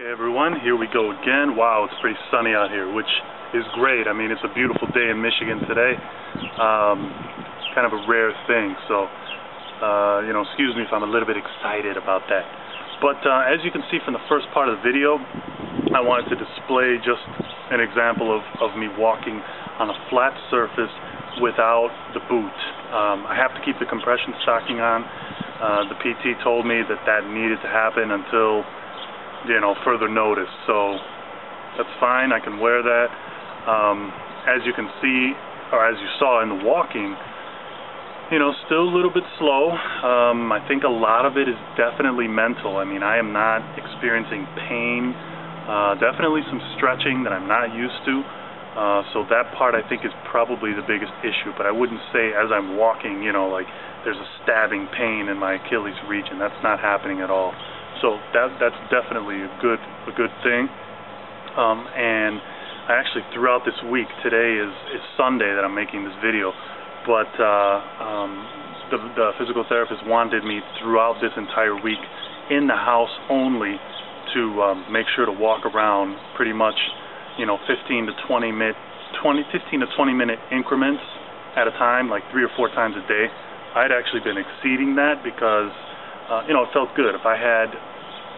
Hey everyone, here we go again. Wow, it's pretty sunny out here, which is great. I mean, it's a beautiful day in Michigan today. Kind of a rare thing, so excuse me if I'm a little bit excited about that. But as you can see from the first part of the video, I wanted to display just an example of me walking on a flat surface without the boot. I have to keep the compression stocking on. The PT told me that needed to happen until further notice, so that's fine. I can wear that. As you can see, or as you saw in the walking, still a little bit slow. I think a lot of it is definitely mental. I mean, I am not experiencing pain. Definitely some stretching that I'm not used to. So that part I think is probably the biggest issue, but I wouldn't say as I'm walking, like there's a stabbing pain in my Achilles region. That's not happening at all. So that's definitely a good thing. And I actually, throughout this week, today is Sunday that I'm making this video, but the physical therapist wanted me throughout this entire week in the house only to make sure to walk around pretty much 15 to 20 minute increments at a time, like 3 or 4 times a day. I'd actually been exceeding that because it felt good. If I had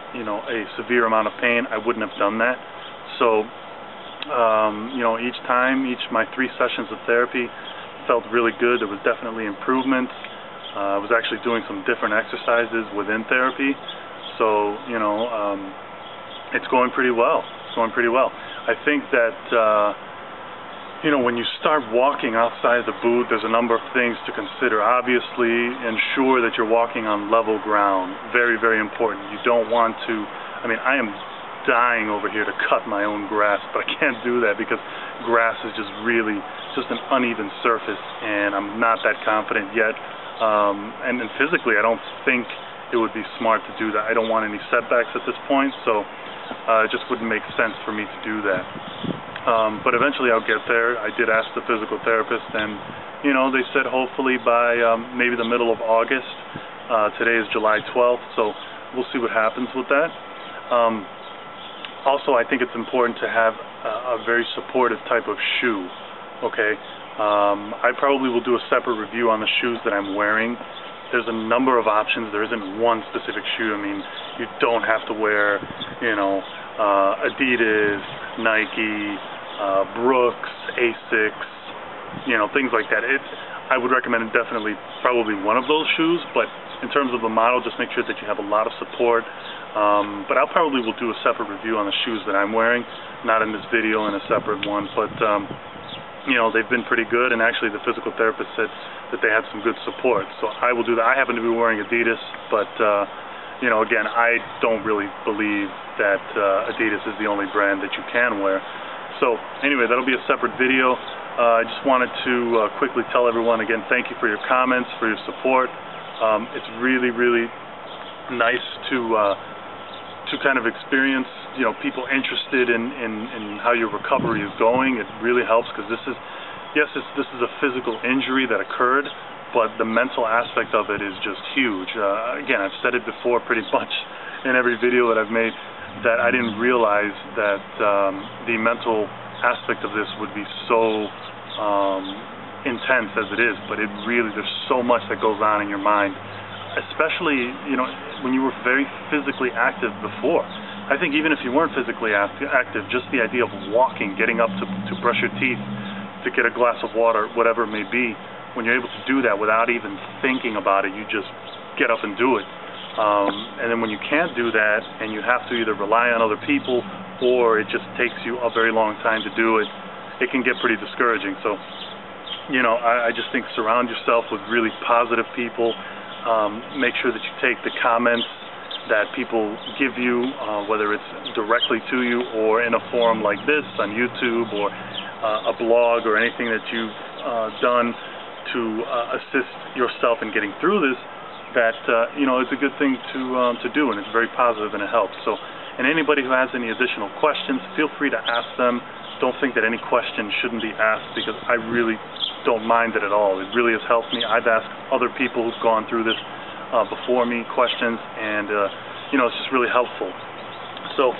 a severe amount of pain, I wouldn't have done that. So my 3 sessions of therapy felt really good. There was definitely improvements. I was actually doing some different exercises within therapy, so it's going pretty well. I think that when you start walking outside the boot, there's a number of things to consider. Obviously, ensure that you're walking on level ground. Very, very important. You don't want to, I am dying over here to cut my own grass, but I can't do that because grass is just an uneven surface, and I'm not that confident yet. And physically, I don't think it would be smart to do that. I don't want any setbacks at this point, so it just wouldn't make sense for me to do that. But eventually I'll get there. I did ask the physical therapist, and they said hopefully by maybe the middle of August. Today is July 12th, so we'll see what happens with that. Also, I think it's important to have a very supportive type of shoe. Okay, I probably will do a separate review on the shoes that I'm wearing. There's a number of options. There isn't one specific shoe. I mean, you don't have to wear Adidas, Nike, Brooks, Asics, things like that. I would recommend definitely probably one of those shoes, but in terms of the model, just make sure that you have a lot of support. But I'll probably will do a separate review on the shoes that I'm wearing, not in this video, in a separate one. But they've been pretty good, and actually the physical therapist said that they had some good support. So I will do that. I happen to be wearing Adidas, but again, I don't really believe that Adidas is the only brand that you can wear. So anyway, that'll be a separate video. I just wanted to quickly tell everyone again, thank you for your comments, for your support. It's really, really nice to kind of experience people interested in how your recovery is going. It really helps because this is a physical injury that occurred, but the mental aspect of it is just huge. Again, I've said it before pretty much in every video that I've made, that I didn't realize that the mental aspect of this would be so intense as it is, but there's so much that goes on in your mind, especially when you were very physically active before. I think even if you weren't physically active, just the idea of walking, getting up to brush your teeth, to get a glass of water, whatever it may be, when you're able to do that without even thinking about it, you just get up and do it. And then when you can't do that and you have to either rely on other people or it just takes you a very long time to do it, it can get pretty discouraging. So, I just think surround yourself with really positive people. Make sure that you take the comments that people give you, whether it's directly to you or in a forum like this on YouTube or a blog or anything that you've done to assist yourself in getting through this, that it's a good thing to do, and it's very positive and it helps. So, and anybody who has any additional questions, feel free to ask them. Don't think that any question shouldn't be asked, because I really don't mind it at all. It really has helped me. I've asked other people who've gone through this before me questions, and it's just really helpful. So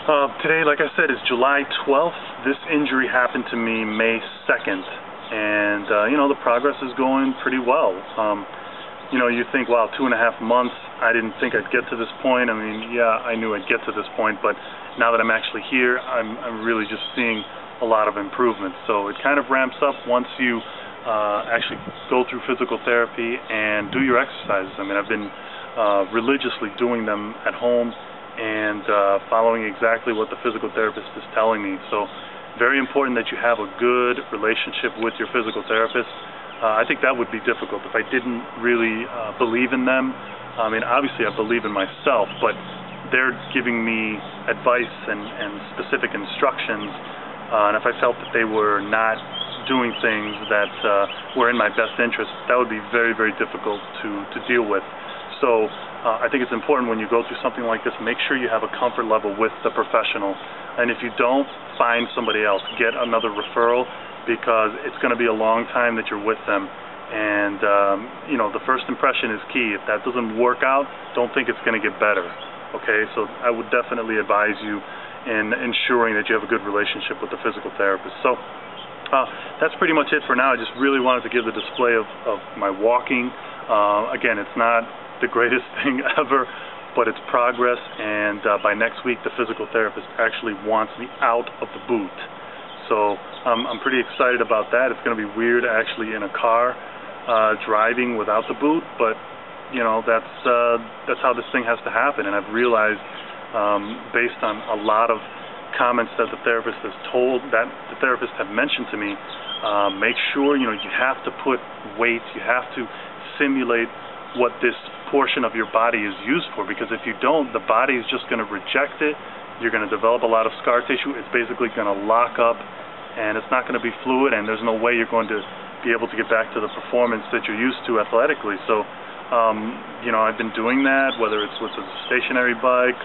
Today, like I said, is July 12th. This injury happened to me May 2nd, and the progress is going pretty well. You think, wow, 2.5 months, I didn't think I'd get to this point. I mean, yeah, I knew I'd get to this point, but now that I'm actually here, I'm really just seeing a lot of improvement. So it kind of ramps up once you actually go through physical therapy and do your exercises. I mean, I've been religiously doing them at home and following exactly what the physical therapist is telling me. So very important that you have a good relationship with your physical therapist. I think that would be difficult if I didn't really believe in them. I mean, obviously I believe in myself, but they're giving me advice and specific instructions, and if I felt that they were not doing things that were in my best interest, that would be very, very difficult to deal with. So I think it's important when you go through something like this, make sure you have a comfort level with the professional. And if you don't, find somebody else. Get another referral, because it's going to be a long time that you're with them. And, the first impression is key. If that doesn't work out, don't think it's going to get better. Okay, so I would definitely advise you in ensuring that you have a good relationship with the physical therapist. So that's pretty much it for now. I just really wanted to give the display of my walking. Again, it's not the greatest thing ever, but it's progress, and by next week the physical therapist actually wants me out of the boot. So I'm pretty excited about that. It's going to be weird actually in a car driving without the boot, but that's how this thing has to happen. And I've realized, based on a lot of comments that the therapist have mentioned to me, make sure you have to put weight, you have to simulate what this portion of your body is used for, because if you don't, the body is just going to reject it. You're going to develop a lot of scar tissue. It's basically going to lock up, and it's not going to be fluid, and there's no way you're going to be able to get back to the performance that you're used to athletically. So I've been doing that, whether it's with the stationary bike,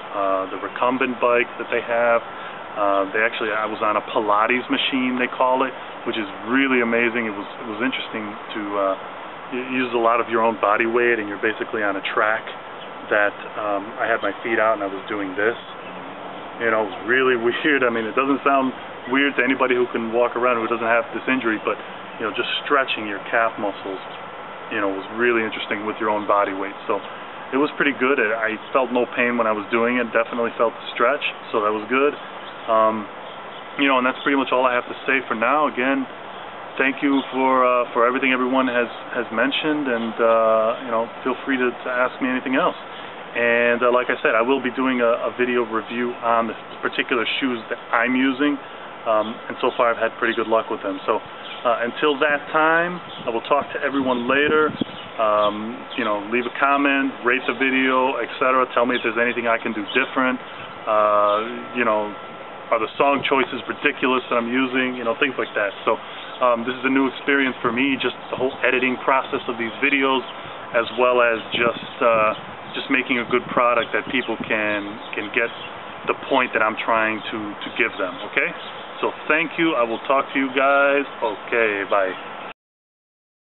the recumbent bike that they have. I was on a Pilates machine, they call it, which is really amazing. It was interesting to use a lot of your own body weight, and you're basically on a track that I had my feet out and I was doing this. It was really weird. I mean, it doesn't sound weird to anybody who can walk around who doesn't have this injury, but just stretching your calf muscles was really interesting with your own body weight. So it was pretty good. I felt no pain when I was doing it. Definitely felt the stretch, so that was good. And that's pretty much all I have to say for now. Again, thank you for everything everyone has mentioned, and feel free to ask me anything else. And like I said, I will be doing a video review on the particular shoes that I'm using, and so far I've had pretty good luck with them. So until that time, I will talk to everyone later. Leave a comment, rate the video, etc. Tell me if there's anything I can do different. Are the song choices ridiculous that I'm using? Things like that. So this is a new experience for me, just the whole editing process of these videos, as well as just making a good product that people can get the point that I'm trying to give them. Okay? So thank you. I will talk to you guys. Okay, bye.